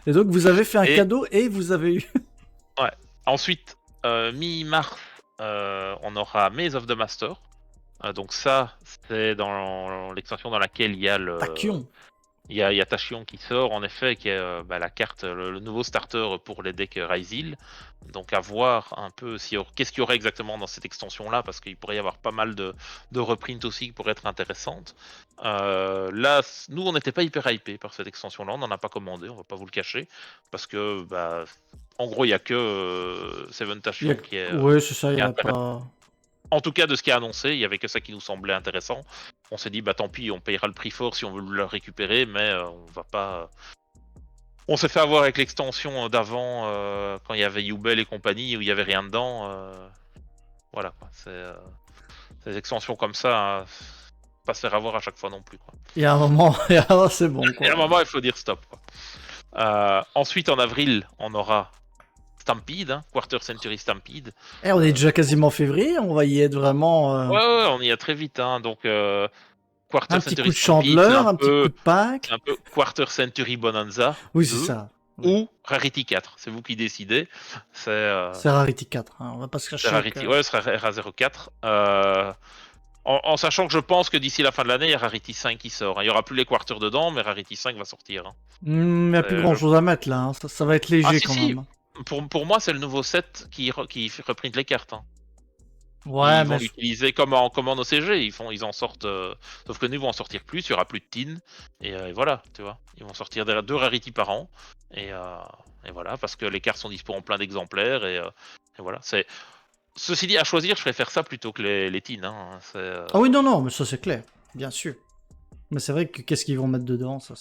[SPEAKER 1] Et donc vous avez fait un cadeau et vous avez eu...
[SPEAKER 2] Ouais. Ensuite, mi-mars, on aura Maze of the Master. Donc ça, c'est dans l'extension dans laquelle il y a le...
[SPEAKER 1] Tachyon.
[SPEAKER 2] Il y a Tachyon qui sort, en effet, qui est la carte, le nouveau starter pour les decks Ryzil. Donc à voir un peu qu'est-ce qu'il y aurait exactement dans cette extension-là, parce qu'il pourrait y avoir pas mal de reprints aussi qui pourraient être intéressantes. Là, nous, on n'était pas hyper hypés par cette extension-là, on n'en a pas commandé, on va pas vous le cacher, parce que, en gros, il n'y a que Seven Tachyon qui est...
[SPEAKER 1] Oui, c'est ça, il n'y a pas...
[SPEAKER 2] En tout cas, de ce qui est annoncé, il y avait que ça qui nous semblait intéressant. On s'est dit, tant pis, on payera le prix fort si on veut le récupérer, mais on va pas... On s'est fait avoir avec l'extension d'avant, quand il y avait Yubel et compagnie, où il y avait rien dedans. Voilà, quoi. Ces extensions comme ça, pas se faire avoir à chaque fois non plus, quoi.
[SPEAKER 1] Il y a un moment, c'est bon, quoi.
[SPEAKER 2] Il y a un moment, il faut dire stop, quoi. Ensuite, en avril, on aura Stampede, hein, Quarter Century Stampede.
[SPEAKER 1] Et on est déjà quasiment février, on va y être vraiment.
[SPEAKER 2] Ouais, on y est très vite, hein, donc Quarter
[SPEAKER 1] Un petit coup
[SPEAKER 2] Century
[SPEAKER 1] de
[SPEAKER 2] Stampede, c'est
[SPEAKER 1] chandeleur, un petit coup de Pâques.
[SPEAKER 2] un peu Quarter Century Bonanza
[SPEAKER 1] Oui, c'est
[SPEAKER 2] 2
[SPEAKER 1] ça. Ouais.
[SPEAKER 2] ou Rarity 4, c'est vous qui décidez.
[SPEAKER 1] C'est Rarity 4, hein, on va pas se
[SPEAKER 2] C'est
[SPEAKER 1] cacher
[SPEAKER 2] Rarity,
[SPEAKER 1] que.
[SPEAKER 2] ouais, ce sera RA04. En sachant que je pense que d'ici la fin de l'année, il y a Rarity 5 qui sort, hein. Il y aura plus les quarters dedans, mais Rarity 5 va sortir, hein.
[SPEAKER 1] Il n'y a plus grand chose à mettre là, hein. Ça va être
[SPEAKER 2] Ah
[SPEAKER 1] léger
[SPEAKER 2] si
[SPEAKER 1] quand
[SPEAKER 2] si,
[SPEAKER 1] même.
[SPEAKER 2] pour moi c'est le nouveau set qui reprint les cartes, hein.
[SPEAKER 1] Ouais,
[SPEAKER 2] Ils
[SPEAKER 1] mais
[SPEAKER 2] vont l'utiliser comme en OCG, ils en sortent. Sauf que nous, ils vont en sortir plus, il y aura plus de tin. Et voilà, tu vois. Ils vont sortir 2 Rarity par an. Et voilà, parce que les cartes sont dispo en plein d'exemplaires. Et voilà. Ceci dit, à choisir, je préfère ça plutôt que les tins, hein.
[SPEAKER 1] Ah oui, non, non, mais ça c'est clair, bien sûr. Mais c'est vrai que qu'est-ce qu'ils vont mettre dedans, ça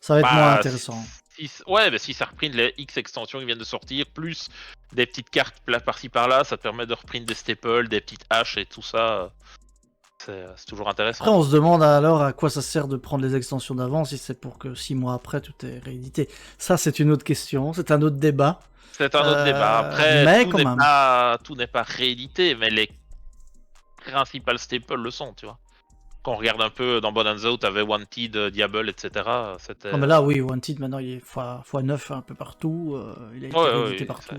[SPEAKER 1] va être moins
[SPEAKER 2] Bah,
[SPEAKER 1] intéressant.
[SPEAKER 2] si ça reprint les X extensions qui viennent de sortir, plus des petites cartes par-ci par-là, ça te permet de reprint des staples, des petites haches et tout ça. C'est toujours intéressant.
[SPEAKER 1] Après, on se demande alors à quoi ça sert de prendre les extensions d'avant si c'est pour que 6 mois après tout est réédité. Ça, c'est une autre question, c'est un autre débat.
[SPEAKER 2] C'est un autre débat. Après,
[SPEAKER 1] Mais quand même.
[SPEAKER 2] tout n'est pas réédité, mais les principales staples le sont, tu vois. Quand on regarde un peu dans Bonanza où t'avais Wanted, Diable, etc. C'était.
[SPEAKER 1] Ah, mais là, oui, Wanted maintenant il est x9 un peu partout. Il a été réédité partout,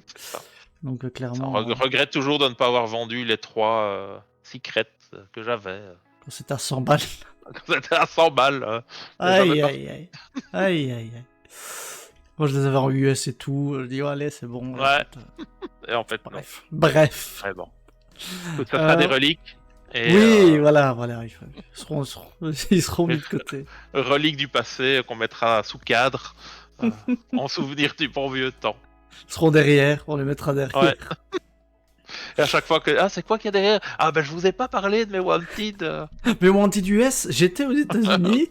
[SPEAKER 2] c'est ça.
[SPEAKER 1] donc
[SPEAKER 2] Ça,
[SPEAKER 1] clairement.
[SPEAKER 2] regrette toujours de ne pas avoir vendu les 3 secrets que j'avais.
[SPEAKER 1] Quand c'était à 100 balles.
[SPEAKER 2] Quand c'était à 100 balles.
[SPEAKER 1] Aïe, aïe, aïe. Aïe, aïe, aïe. Moi, je les avais en US et tout. Je dis, oh, allez, c'est bon.
[SPEAKER 2] Ouais.
[SPEAKER 1] Écoute,
[SPEAKER 2] Et en fait,
[SPEAKER 1] bref.
[SPEAKER 2] non. Ouais, bon. Écoute, ça sera des reliques. Et,
[SPEAKER 1] oui, voilà. Ils seront mis de côté.
[SPEAKER 2] Reliques du passé qu'on mettra sous cadre. En souvenir du bon vieux temps.
[SPEAKER 1] Ils seront derrière, on les mettra derrière.
[SPEAKER 2] Ouais. Et à chaque fois que. Ah, c'est quoi qu'il y a derrière? Ah, ben je vous ai pas parlé de mes Wanted.
[SPEAKER 1] Mais Wanted US, j'étais aux États-Unis,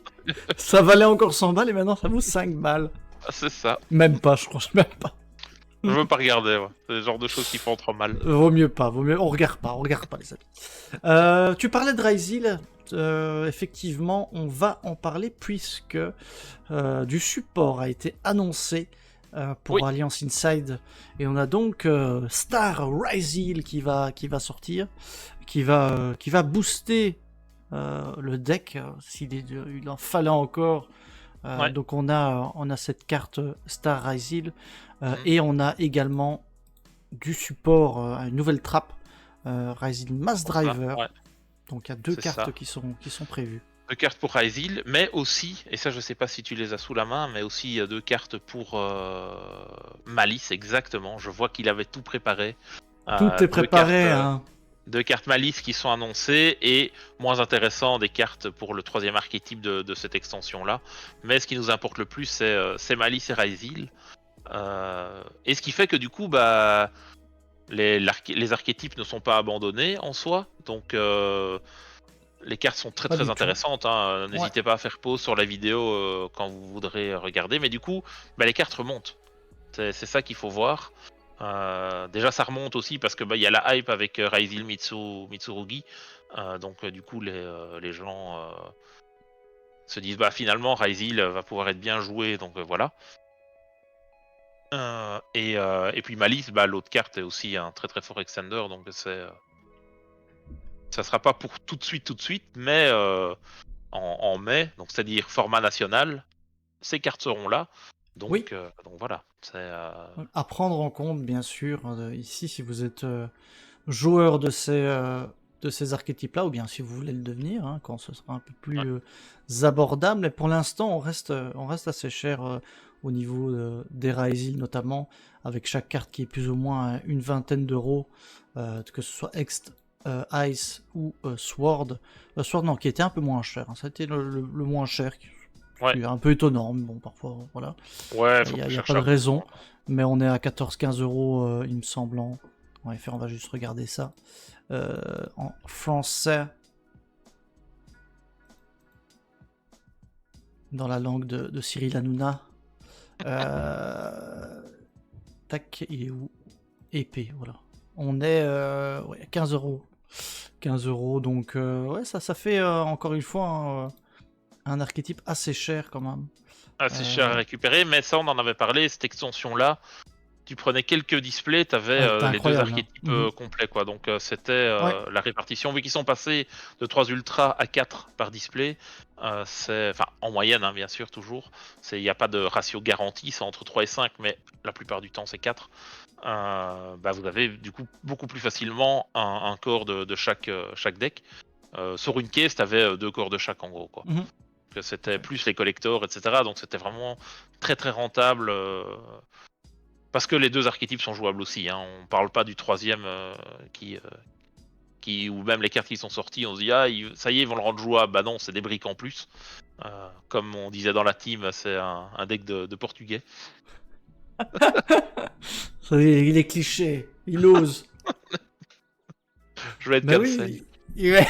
[SPEAKER 1] ça valait encore 100 balles et maintenant ça vaut 5 balles.
[SPEAKER 2] Ah, c'est ça.
[SPEAKER 1] Même pas, je crois, même pas.
[SPEAKER 2] Je veux pas regarder, ouais. C'est le genre de choses qui font trop mal.
[SPEAKER 1] Vaut mieux pas, on regarde pas les amis. Tu parlais de Ryzil, effectivement, on va en parler puisque du support a été annoncé pour Alliance Inside et on a donc Star Ryzil qui va sortir, qui va booster le deck s'il en fallait encore. Donc on a cette carte Star Ryzil et on a également du support à une nouvelle trappe Ryzil Mass Driver. Ouais. Donc il y a 2 cartes qui sont prévues.
[SPEAKER 2] 2 cartes pour Ryzil, mais aussi, et ça je sais pas si tu les as sous la main, mais aussi 2 cartes pour Malice, exactement. Je vois qu'il avait tout préparé.
[SPEAKER 1] Tout est préparé, hein.
[SPEAKER 2] 2 cartes Malice qui sont annoncées et, moins intéressant, des cartes pour le 3e archétype de cette extension-là. Mais ce qui nous importe le plus, c'est Malice et Ryzil. Et ce qui fait que du coup, bah, les archétypes ne sont pas abandonnés en soi. Donc, les cartes sont très intéressantes, hein. N'hésitez pas à faire pause sur la vidéo quand vous voudrez regarder. Mais du coup, bah, les cartes remontent. C'est ça qu'il faut voir. Déjà ça remonte aussi parce que y a la hype avec Ryzil Mitsurugi, donc du coup les gens se disent bah finalement Ryzil va pouvoir être bien joué, donc voilà. Et puis Malice, bah, l'autre carte est aussi un très fort extender, donc ça sera pas pour tout de suite, mais en mai, donc c'est-à-dire format national, ces cartes seront là. Donc, donc voilà.
[SPEAKER 1] À prendre en compte, bien sûr, ici, si vous êtes joueur de ces archétypes-là, ou bien si vous voulez le devenir, hein, quand ce sera un peu plus abordable. Mais pour l'instant, on reste assez cher au niveau des Ryzil, notamment, avec chaque carte qui est plus ou moins une vingtaine d'euros, que ce soit Ext, Ice ou Sword. Sword, non, qui était un peu moins cher. Hein, ça a été le moins cher. C'est un peu étonnant, mais bon, parfois, voilà.
[SPEAKER 2] Ouais,
[SPEAKER 1] il n'y a pas de raison, mais on est à 14-15 euros, il me semble. En effet, on va juste regarder ça. En français, dans la langue de Cyril Hanouna. Tac, il est où? Épée, voilà. On est 15 euros. 15 euros, donc ouais, ça fait encore une fois un archétype assez cher quand même.
[SPEAKER 2] Assez cher à récupérer, mais ça on en avait parlé, cette extension là tu prenais quelques displays, tu avais
[SPEAKER 1] Ouais, c'était
[SPEAKER 2] les deux
[SPEAKER 1] incroyable.
[SPEAKER 2] archétypes
[SPEAKER 1] Mhm.
[SPEAKER 2] complets, quoi. Donc c'était
[SPEAKER 1] Ouais.
[SPEAKER 2] la répartition. Vu qu'ils sont passés de 3 ultras à 4 par display, c'est, enfin, en moyenne, hein, bien sûr, toujours. Il n'y a pas de ratio garanti, c'est entre 3 et 5, mais la plupart du temps, c'est 4. Bah, vous avez du coup beaucoup plus facilement un corps de chaque deck. Sur une caisse, tu avais 2 corps de chaque, en gros, quoi.
[SPEAKER 1] Mhm.
[SPEAKER 2] Que c'était plus les collectors, etc. Donc c'était vraiment très très rentable. Parce que les deux archétypes sont jouables aussi. Hein. On parle pas du troisième qui, ou même les cartes qui sont sorties, on se dit ah ça y est ils vont le rendre jouable. Bah non, c'est des briques en plus. Comme on disait dans la team, c'est un deck de portugais.
[SPEAKER 1] Il est cliché, il ose.
[SPEAKER 2] Je vais être
[SPEAKER 1] Mais
[SPEAKER 2] cancel.
[SPEAKER 1] oui,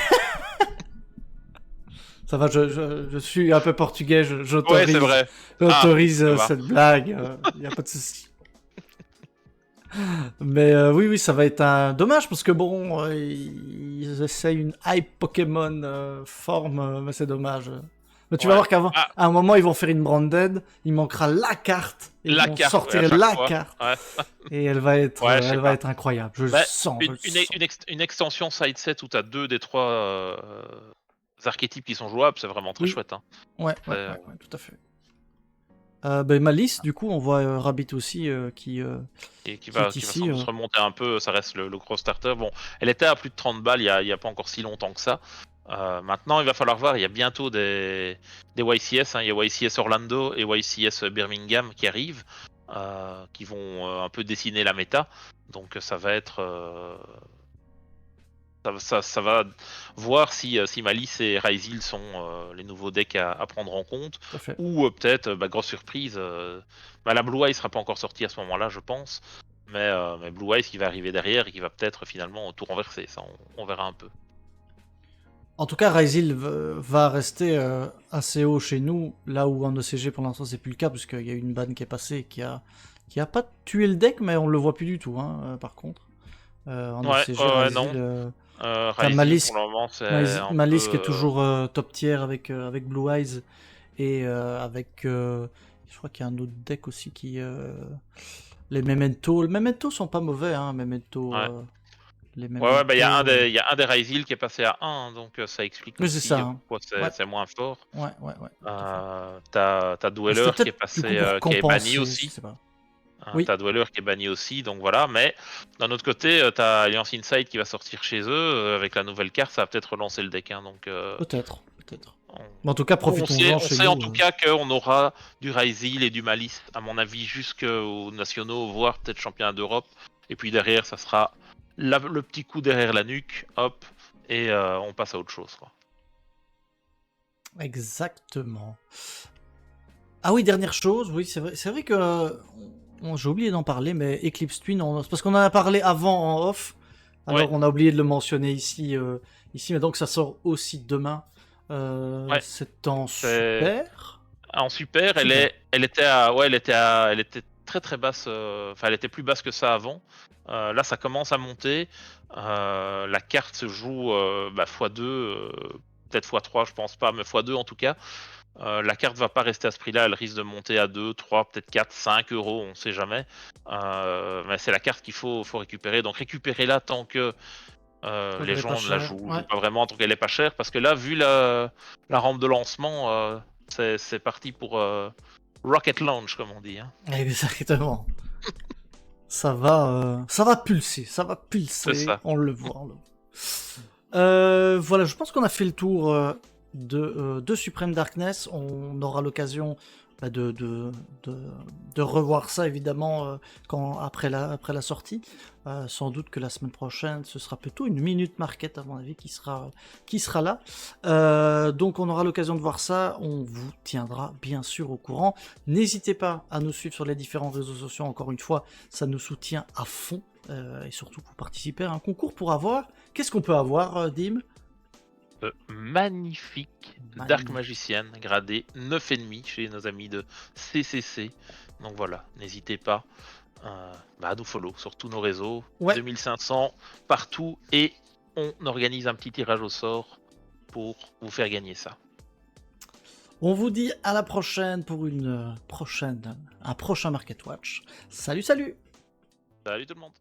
[SPEAKER 1] ça va, je suis un peu portugais,
[SPEAKER 2] Ouais, c'est vrai.
[SPEAKER 1] j'autorise
[SPEAKER 2] Ça va.
[SPEAKER 1] cette blague, y a pas de souci. Mais oui, ça va être un dommage parce que bon, ils essayent une hype Pokémon forme, mais c'est dommage. Mais tu vas
[SPEAKER 2] Ouais.
[SPEAKER 1] voir qu'avant, à un moment, ils vont faire une branded, il manquera la carte, et ils
[SPEAKER 2] La
[SPEAKER 1] vont
[SPEAKER 2] carte, ouais, à
[SPEAKER 1] sortir
[SPEAKER 2] chaque
[SPEAKER 1] la
[SPEAKER 2] fois.
[SPEAKER 1] carte,
[SPEAKER 2] Ouais,
[SPEAKER 1] et
[SPEAKER 2] ouais, je sais
[SPEAKER 1] elle va
[SPEAKER 2] pas.
[SPEAKER 1] être incroyable. Je le
[SPEAKER 2] Bah,
[SPEAKER 1] sens, je le sens.
[SPEAKER 2] une extension side set où tu as 2 des 3 archétypes qui sont jouables, c'est vraiment très
[SPEAKER 1] Oui,
[SPEAKER 2] chouette. Hein.
[SPEAKER 1] ouais,
[SPEAKER 2] C'est-
[SPEAKER 1] tout à fait. Ben, Malice, du coup, on voit Rabbit aussi
[SPEAKER 2] Et qui
[SPEAKER 1] qui est
[SPEAKER 2] va
[SPEAKER 1] ici.
[SPEAKER 2] sans doute se remonter un peu, ça reste le gros starter. Bon, elle était à plus de 30 balles il y a pas encore si longtemps que ça. Maintenant, il va falloir voir, il y a bientôt des YCS, hein. Il y a YCS Orlando et YCS Birmingham qui arrivent, qui vont un peu dessiner la méta. Donc ça va être... ça va voir si Malice et Ryzeal sont les nouveaux decks à prendre en compte.
[SPEAKER 1] Tout à fait.
[SPEAKER 2] Ou peut-être, grosse surprise, la Blue Eyes sera pas encore sortie à ce moment-là, je pense. Mais Blue Eyes qui va arriver derrière et qui va peut-être finalement tout renverser. Ça, on verra un peu.
[SPEAKER 1] En tout cas, Ryzeal va rester assez haut chez nous, là où en ECG pour l'instant c'est plus le cas, parce qu'il y a eu une ban qui est passée qui a pas tué le deck, mais on le voit plus du tout, hein, par contre. En
[SPEAKER 2] Ouais,
[SPEAKER 1] ECG,
[SPEAKER 2] ouais,
[SPEAKER 1] Ryzeal,
[SPEAKER 2] non.
[SPEAKER 1] t'as
[SPEAKER 2] Ryzeal pour le moment, c'est un
[SPEAKER 1] Malice qui est
[SPEAKER 2] peu.
[SPEAKER 1] toujours top tier avec Blue Eyes, et avec... je crois qu'il y a un autre deck aussi qui... les Memento. Les Memento sont pas mauvais, hein, Memento...
[SPEAKER 2] Ouais.
[SPEAKER 1] les
[SPEAKER 2] Ouais, bah il y a
[SPEAKER 1] Memento...
[SPEAKER 2] il y a un des Ryzeal qui est passé à 1, donc ça explique
[SPEAKER 1] Mais c'est ça,
[SPEAKER 2] aussi
[SPEAKER 1] hein.
[SPEAKER 2] pourquoi
[SPEAKER 1] Ouais,
[SPEAKER 2] c'est moins fort.
[SPEAKER 1] ouais, tout à fait.
[SPEAKER 2] T'as
[SPEAKER 1] Mais
[SPEAKER 2] Dweller
[SPEAKER 1] c'était
[SPEAKER 2] qui est
[SPEAKER 1] peut-être du coup
[SPEAKER 2] passé,
[SPEAKER 1] pour
[SPEAKER 2] qui est banni
[SPEAKER 1] compenser, je
[SPEAKER 2] aussi.
[SPEAKER 1] sais pas. Oui,
[SPEAKER 2] T'as Dweller qui est banni aussi, donc voilà. Mais d'un autre côté, t'as Alliance Insight qui va sortir chez eux avec la nouvelle carte, ça va peut-être relancer le deck. Hein, donc
[SPEAKER 1] peut-être.
[SPEAKER 2] on,
[SPEAKER 1] Mais en tout cas, profitons-en
[SPEAKER 2] on
[SPEAKER 1] chez
[SPEAKER 2] sait en
[SPEAKER 1] nous.
[SPEAKER 2] tout cas qu'on aura du Ryzeal et du Malice, à mon avis, jusqu'aux nationaux, voire peut-être championnat d'Europe. Et puis derrière, ça sera le petit coup derrière la nuque, hop, et on passe à autre chose. Quoi.
[SPEAKER 1] Exactement. Ah oui, dernière chose, oui, c'est vrai que j'ai oublié d'en parler, mais Eclipse Twin, parce qu'on en a parlé avant en off,
[SPEAKER 2] Ouais,
[SPEAKER 1] alors on a oublié de le mentionner ici, mais donc ça sort aussi demain.
[SPEAKER 2] ouais,
[SPEAKER 1] C'est en
[SPEAKER 2] c'est
[SPEAKER 1] super.
[SPEAKER 2] en super.
[SPEAKER 1] Super.
[SPEAKER 2] Elle était très très basse. Enfin, elle était plus basse que ça avant. Là, ça commence à monter. La carte se joue x2, peut-être x3, je pense pas, mais x2 en tout cas. La carte va pas rester à ce prix-là, elle risque de monter à 2, 3, peut-être 4, 5 euros, on sait jamais. Mais c'est la carte qu'il faut récupérer. Donc récupérez-la tant que
[SPEAKER 1] Donc
[SPEAKER 2] les
[SPEAKER 1] elle est pas
[SPEAKER 2] gens ne la
[SPEAKER 1] chère.
[SPEAKER 2] jouent
[SPEAKER 1] Ouais.
[SPEAKER 2] pas vraiment, tant qu'elle est pas chère. Parce que là, vu la rampe de lancement, c'est parti pour Rocket Launch, comme on dit. Hein.
[SPEAKER 1] Exactement. Ça va pulser,
[SPEAKER 2] C'est ça.
[SPEAKER 1] on le voit. Voilà, je pense qu'on a fait le tour de Supreme Darkness. On aura l'occasion bah, de revoir ça évidemment après la sortie. Sans doute que la semaine prochaine, ce sera plutôt une minute market à mon avis qui sera là. Donc on aura l'occasion de voir ça. On vous tiendra bien sûr au courant. N'hésitez pas à nous suivre sur les différents réseaux sociaux. Encore une fois, ça nous soutient à fond. Et surtout pour participer à un concours pour avoir... Qu'est-ce qu'on peut avoir, Dim?
[SPEAKER 2] Magnifique Dark Magician gradé 9,5 chez nos amis de CCC. Donc voilà, n'hésitez pas à nous follow sur tous nos réseaux.
[SPEAKER 1] Ouais.
[SPEAKER 2] 2500 partout et on organise un petit tirage au sort pour vous faire gagner ça.
[SPEAKER 1] On vous dit à la prochaine pour un prochain Market Watch. Salut, salut!
[SPEAKER 2] Salut tout le monde.